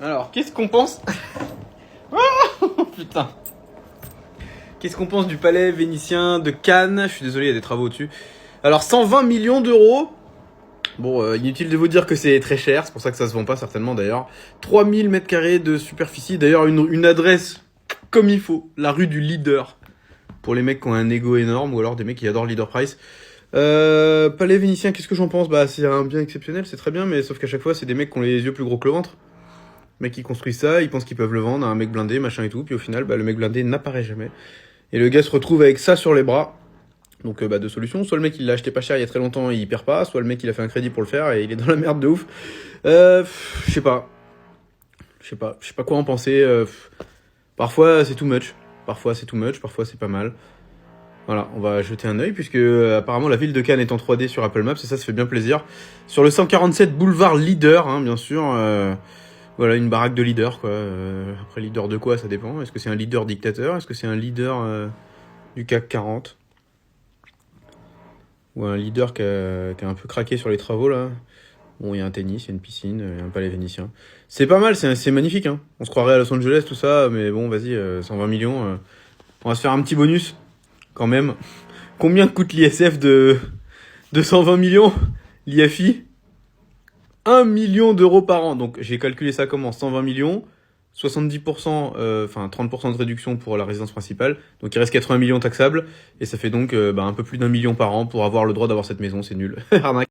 Alors, qu'est-ce qu'on pense Oh, putain. Qu'est-ce qu'on pense du palais vénitien de Cannes? Je suis désolé, il y a des travaux au-dessus. Alors, 120 millions d'euros. Bon, inutile de vous dire que c'est très cher, c'est pour ça que ça se vend pas certainement d'ailleurs. 3000 mètres carrés de superficie, d'ailleurs une adresse comme il faut, la rue du Leader. Pour les mecs qui ont un ego énorme ou alors des mecs qui adorent Leader Price. Palais vénitien, qu'est-ce que j'en pense? Bah, c'est un bien exceptionnel, c'est très bien, mais sauf qu'à chaque fois, c'est des mecs qui ont les yeux plus gros que le ventre. Les mecs qui construisent ça, ils pensent qu'ils peuvent le vendre à un mec blindé, machin et tout, puis au final, bah, le mec blindé n'apparaît jamais. Et le gars se retrouve avec ça sur les bras. Donc, bah, deux solutions. Soit le mec il l'a acheté pas cher il y a très longtemps et il perd pas, soit le mec il a fait un crédit pour le faire et il est dans la merde de ouf. Je sais pas. Je sais pas quoi en penser. Parfois c'est too much. Parfois c'est too much, parfois c'est pas mal. Voilà, on va jeter un œil puisque apparemment la ville de Cannes est en 3D sur Apple Maps et ça fait bien plaisir. Sur le 147 boulevard Leader, hein, bien sûr. Voilà, une baraque de leader, quoi. Après, leader de quoi, ça dépend. Est-ce que c'est un leader dictateur? Est-ce que c'est un leader du CAC 40? Ou un leader qui a un peu craqué sur les travaux, là? Bon, il y a un tennis, il y a une piscine, il y a un palais vénitien. C'est pas mal, c'est magnifique, hein. On se croirait à Los Angeles, tout ça, mais bon, vas-y, 120 millions. On va se faire un petit bonus, quand même. Combien coûte l'ISF de 120 millions? L'IFI? 1 million d'euros par an. Donc j'ai calculé ça comment? 120 millions, 70%, enfin 30% de réduction pour la résidence principale. Donc il reste 80 millions taxables. Et ça fait donc un peu plus d'1 million par an pour avoir le droit d'avoir cette maison. C'est nul. Arnaque.